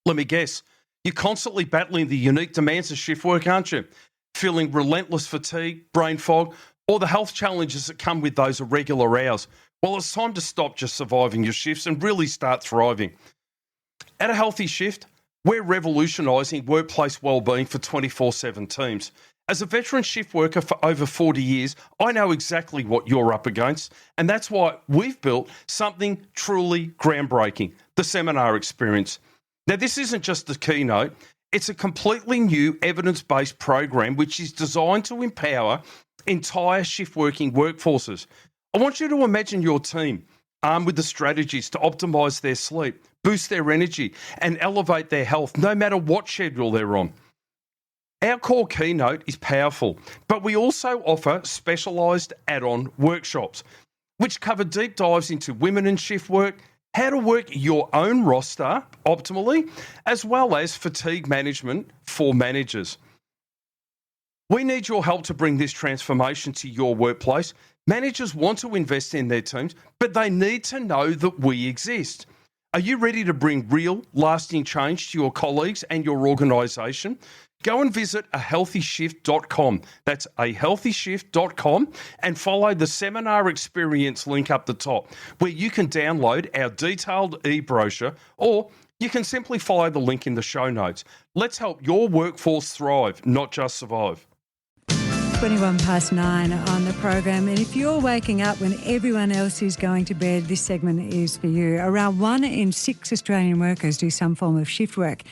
Let me guess, you're constantly battling the unique demands of shift work, aren't you? Feeling relentless fatigue, brain fog, or the health challenges that come with those irregular hours. Well, it's time to stop just surviving your shifts and really start thriving. At A Healthy Shift, we're revolutionising workplace wellbeing for 24/7 teams. As a veteran shift worker for over 40 years, I know exactly what you're up against, and that's why we've built something truly groundbreaking, the seminar experience. Now, this isn't just a keynote, it's a completely new evidence-based program which is designed to empower entire shift-working workforces. I want you to imagine your team armed with the strategies to optimise their sleep, boost their energy, and elevate their health, no matter what schedule they're on. Our core keynote is powerful, but we also offer specialised add-on workshops, which cover deep dives into women in shift work, how to work your own roster optimally, as well as fatigue management for managers. We need your help to bring this transformation to your workplace. Managers want to invest in their teams, but they need to know that we exist. Are you ready to bring real, lasting change to your colleagues and your organisation? Go and visit ahealthyshift.com. That's ahealthyshift.com and follow the seminar experience link up the top, where you can download our detailed e-brochure, or you can simply follow the link in the show notes. Let's help your workforce thrive, not just survive. 9:21 on the program, and if you're waking up when everyone else is going to bed, this segment is for you. Around 1 in 6 Australian workers do some form of shift work,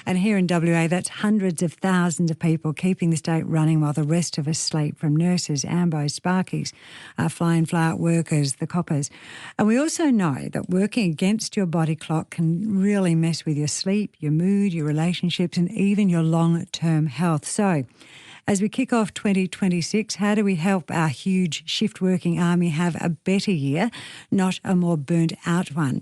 and here in WA that's hundreds of thousands of people keeping the state running while the rest of us sleep, from nurses, ambos, sparkies, fly-in fly-out workers, the coppers. And we also know that working against your body clock can really mess with your sleep, your mood, your relationships, and even your long-term health. So as we kick off 2026, how do we help our huge shift-working army have a better year, not a more burnt-out one?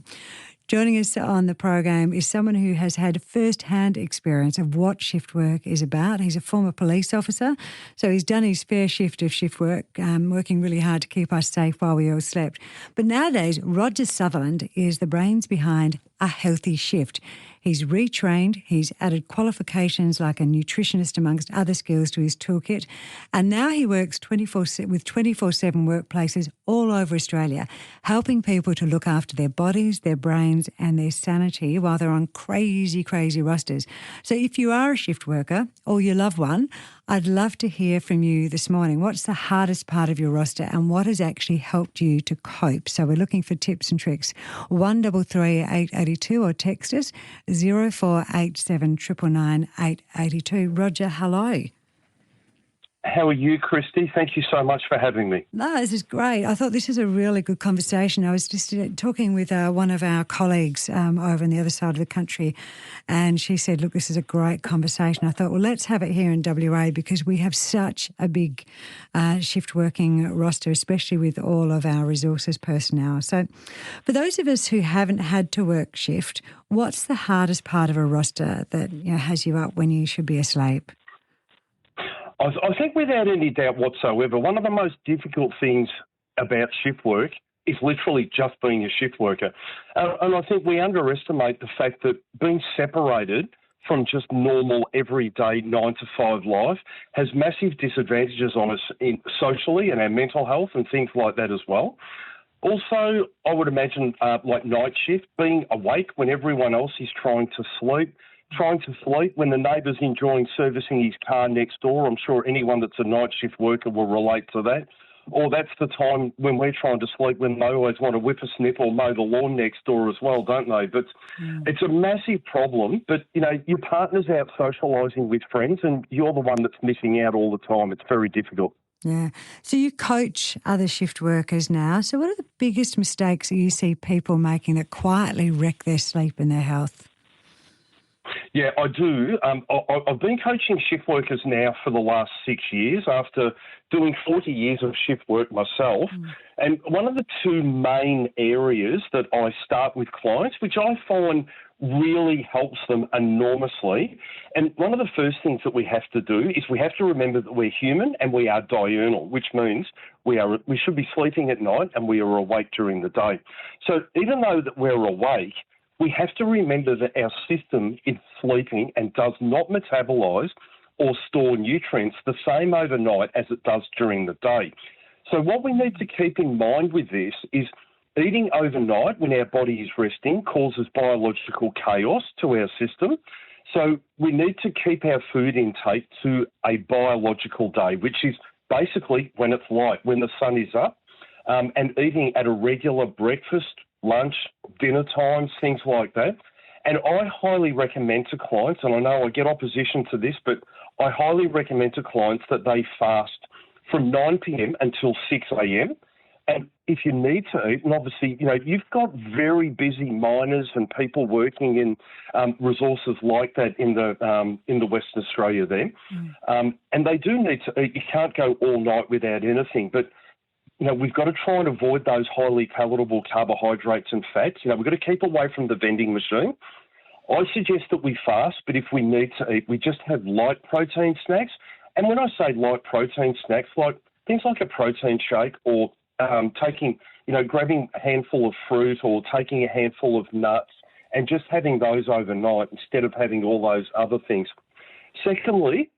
Joining us on the program is someone who has had first-hand experience of what shift work is about. He's a former police officer, so he's done his fair shift of shift work, working really hard to keep us safe while we all slept. But nowadays, Roger Sutherland is the brains behind A Healthy Shift. He's retrained, he's added qualifications like a nutritionist amongst other skills to his toolkit, and now he works 24/7 workplaces all over Australia, helping people to look after their bodies, their brains and their sanity while they're on crazy, crazy rosters. So if you are a shift worker or you love one, I'd love to hear from you this morning. What's the hardest part of your roster and what has actually helped you to cope? So we're looking for tips and tricks. 133 882 or text us 0487 999 882. Roger, hello. How are you, Christy? Thank you so much for having me. No, this is great. I thought this is a really good conversation. I was just talking with one of our colleagues over on the other side of the country, and she said, look, this is a great conversation. I thought, well, let's have it here in WA because we have such a big shift working roster, especially with all of our resources personnel. So for those of us who haven't had to work shift, what's the hardest part of a roster that has you up when you should be asleep? I think without any doubt whatsoever, one of the most difficult things about shift work is literally just being a shift worker. And I think we underestimate the fact that being separated from just normal, everyday 9 to 5 life has massive disadvantages on us socially and our mental health and things like that as well. Also, I would imagine like night shift, being awake when everyone else is trying to sleep when the neighbour's enjoying servicing his car next door. I'm sure anyone that's a night shift worker will relate to that. Or that's the time when we're trying to sleep when they always want to whippersnip or mow the lawn next door as well, don't they? But It's a massive problem. But, your partner's out socialising with friends and you're the one that's missing out all the time. It's very difficult. Yeah. So you coach other shift workers now. So what are the biggest mistakes that you see people making that quietly wreck their sleep and their health? Yeah, I do. I've been coaching shift workers now for the last 6 years after doing 40 years of shift work myself. And one of the two main areas that I start with clients, which I find really helps them enormously, and one of the first things that we have to do is we have to remember that we're human and we are diurnal, which means we should be sleeping at night and we are awake during the day. So even though that we're awake, we have to remember that our system is sleeping and does not metabolise or store nutrients the same overnight as it does during the day. So what we need to keep in mind with this is eating overnight when our body is resting causes biological chaos to our system. So we need to keep our food intake to a biological day, which is basically when it's light, when the sun is up, and eating at a regular breakfast, lunch, dinner times, things like that. And I highly recommend to clients, and I know I get opposition to this, but I highly recommend to clients that they fast from 9 p.m. until 6 a.m. And if you need to eat, and obviously, you've got very busy miners and people working in resources like that in the Western Australia there, and they do need to eat. You can't go all night without anything, but we've got to try and avoid those highly palatable carbohydrates and fats. We've got to keep away from the vending machine. I suggest that we fast, but if we need to eat, we just have light protein snacks. And when I say light protein snacks, like things like a protein shake or grabbing a handful of fruit or taking a handful of nuts and just having those overnight instead of having all those other things. Secondly,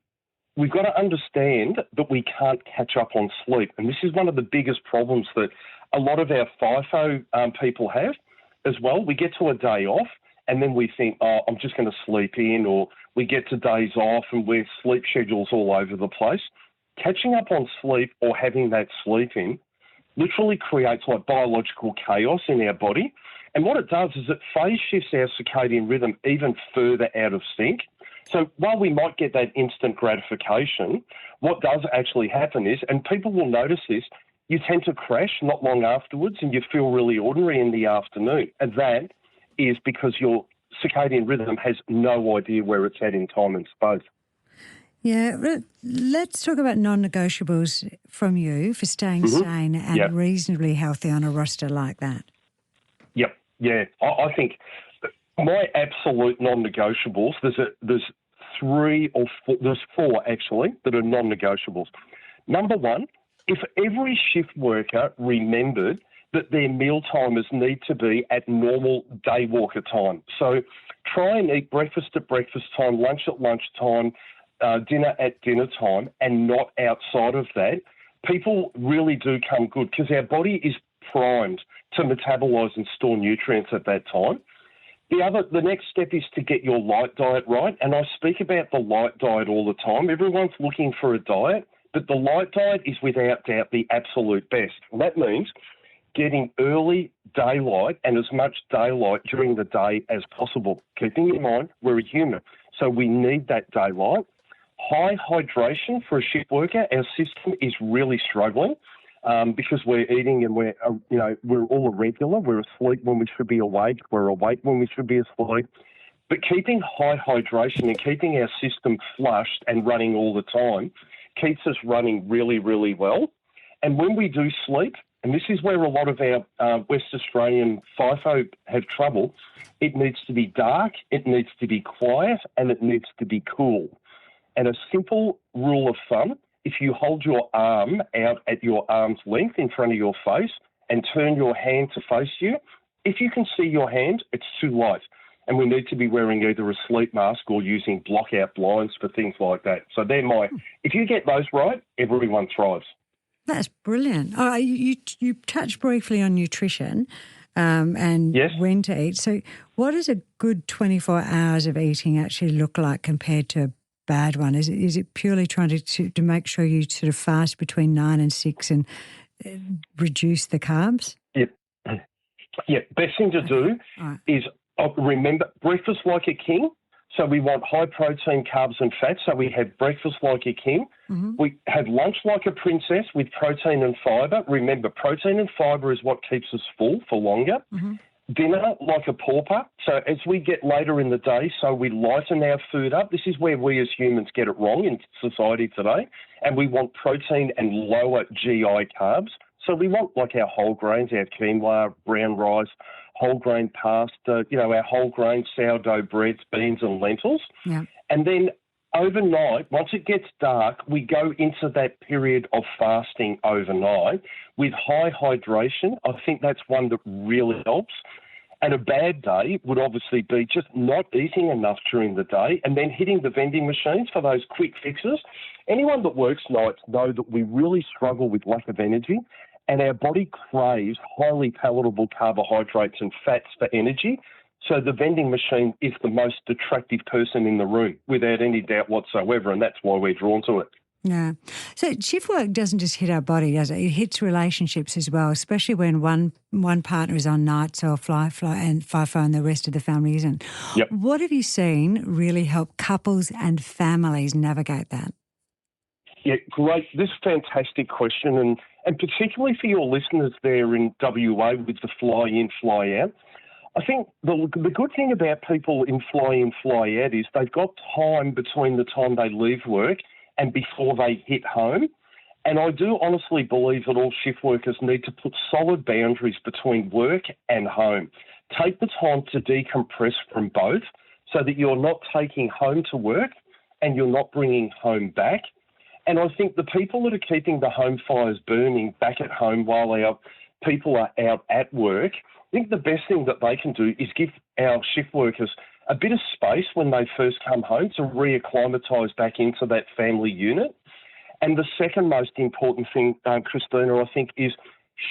we've got to understand that we can't catch up on sleep. And this is one of the biggest problems that a lot of our FIFO people have as well. We get to a day off and then we think, I'm just going to sleep in, or we get to days off and we're sleep schedules all over the place. Catching up on sleep or having that sleep in literally creates like biological chaos in our body. And what it does is it phase shifts our circadian rhythm even further out of sync. So while we might get that instant gratification, what does actually happen is, and people will notice this, you tend to crash not long afterwards and you feel really ordinary in the afternoon. And that is because your circadian rhythm has no idea where it's at in time and space. Yeah, let's talk about non-negotiables from you for staying sane and reasonably healthy on a roster like that. Yep, yeah. I think my absolute non-negotiables, there's four actually that are non-negotiables. Number one, if every shift worker remembered that their meal timers need to be at normal day walker time. So try and eat breakfast at breakfast time, lunch at lunch time, dinner at dinner time, and not outside of that. People really do come good because our body is primed to metabolise and store nutrients at that time. The next step is to get your light diet right, and I speak about the light diet all the time. Everyone's looking for a diet, but the light diet is without doubt the absolute best. And that means getting early daylight and as much daylight during the day as possible. Keeping in mind, we're a human, so we need that daylight. High hydration for a shift worker. Our system is really struggling because we're eating and we're all irregular. We're asleep when we should be awake. We're awake when we should be asleep. But keeping high hydration and keeping our system flushed and running all the time keeps us running really, really well. And when we do sleep, and this is where a lot of our West Australian FIFO have trouble, it needs to be dark, it needs to be quiet, and it needs to be cool. And a simple rule of thumb, if you hold your arm out at your arm's length in front of your face and turn your hand to face you, if you can see your hand, it's too light. And we need to be wearing either a sleep mask or using block-out blinds for things like that. So if you get those right, everyone thrives. That's brilliant. You touched briefly on nutrition and when to eat. So what does a good 24 hours of eating actually look like compared to a bad one? Is it purely trying to make sure you sort of fast between 9 and 6 and reduce the carbs? Yeah. Best thing to do is remember breakfast like a king. So we want high protein, carbs and fats. So we have breakfast like a king. Mm-hmm. We have lunch like a princess with protein and fibre. Remember, protein and fibre is what keeps us full for longer. Mm-hmm. Dinner like a pauper. So as we get later in the day, so we lighten our food up. This is where we as humans get it wrong in society today. And we want protein and lower GI carbs. So we want like our whole grains, our quinoa, brown rice, whole grain pasta, our whole grain sourdough breads, beans and lentils. Yeah. And then overnight, once it gets dark, we go into that period of fasting overnight with high hydration. I think that's one that really helps. And a bad day would obviously be just not eating enough during the day and then hitting the vending machines for those quick fixes. Anyone that works nights know that we really struggle with lack of energy, and our body craves highly palatable carbohydrates and fats for energy. So the vending machine is the most attractive person in the room, without any doubt whatsoever, and that's why we're drawn to it. Yeah. So shift work doesn't just hit our body, does it? It hits relationships as well, especially when one partner is on nights or fly and FIFO and the rest of the family isn't. Yep. What have you seen really help couples and families navigate that? Yeah, great. This is a fantastic question, and particularly for your listeners there in WA with the fly-in, fly-out. I think the good thing about people in fly-in, fly-out is they've got time between the time they leave work and before they hit home. And I do honestly believe that all shift workers need to put solid boundaries between work and home. Take the time to decompress from both so that you're not taking home to work and you're not bringing home back. And I think the people that are keeping the home fires burning back at home while our people are out at work, I think the best thing that they can do is give our shift workers a bit of space when they first come home to reacclimatise back into that family unit. And the second most important thing, Christina, I think, is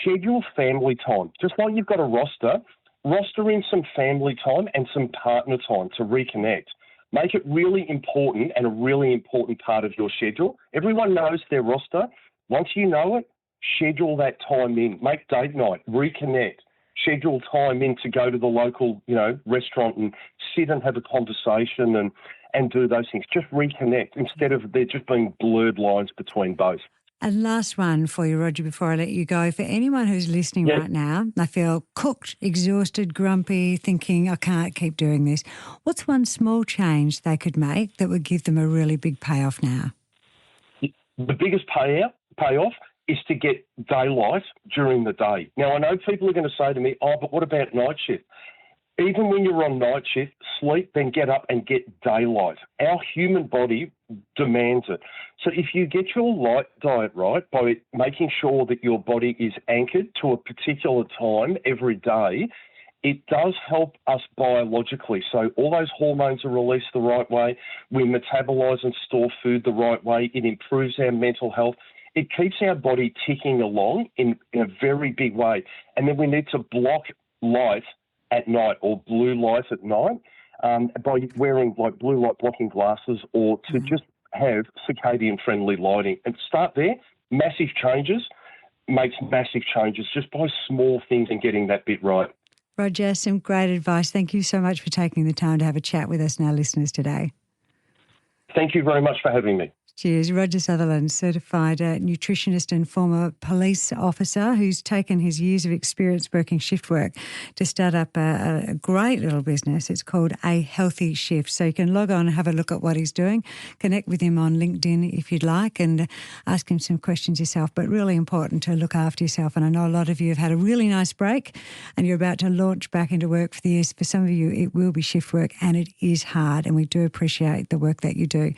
schedule family time. Just like you've got a roster in some family time and some partner time to reconnect. Make it really important and a really important part of your schedule. Everyone knows their roster. Once you know it, schedule that time in. Make date night, reconnect. Schedule time in to go to the local, restaurant and sit and have a conversation and do those things. Just reconnect instead of there just being blurred lines between both. And last one for you, Roger, before I let you go. For anyone who's listening right now, they feel cooked, exhausted, grumpy, thinking, I can't keep doing this. What's one small change they could make that would give them a really big payoff now? The biggest payoff is to get daylight during the day. Now, I know people are going to say to me, but what about night shift? Even when you're on night shift, sleep, then get up and get daylight. Our human body demands it. So if you get your light diet right by making sure that your body is anchored to a particular time every day, it does help us biologically. So all those hormones are released the right way. We metabolise and store food the right way. It improves our mental health. It keeps our body ticking along in a very big way. And then we need to block light at night or blue light at night by wearing like blue light blocking glasses or to just have circadian friendly lighting and start there. Massive changes makes massive changes just by small things and getting that bit right. Roger, some great advice. Thank you so much for taking the time to have a chat with us and our listeners today. Thank you very much for having me. Cheers. Roger Sutherland, certified nutritionist and former police officer who's taken his years of experience working shift work to start up a great little business. It's called A Healthy Shift. So you can log on and have a look at what he's doing, connect with him on LinkedIn if you'd like and ask him some questions yourself. But really important to look after yourself. And I know a lot of you have had a really nice break and you're about to launch back into work for the years. For some of you, it will be shift work and it is hard. And we do appreciate the work that you do.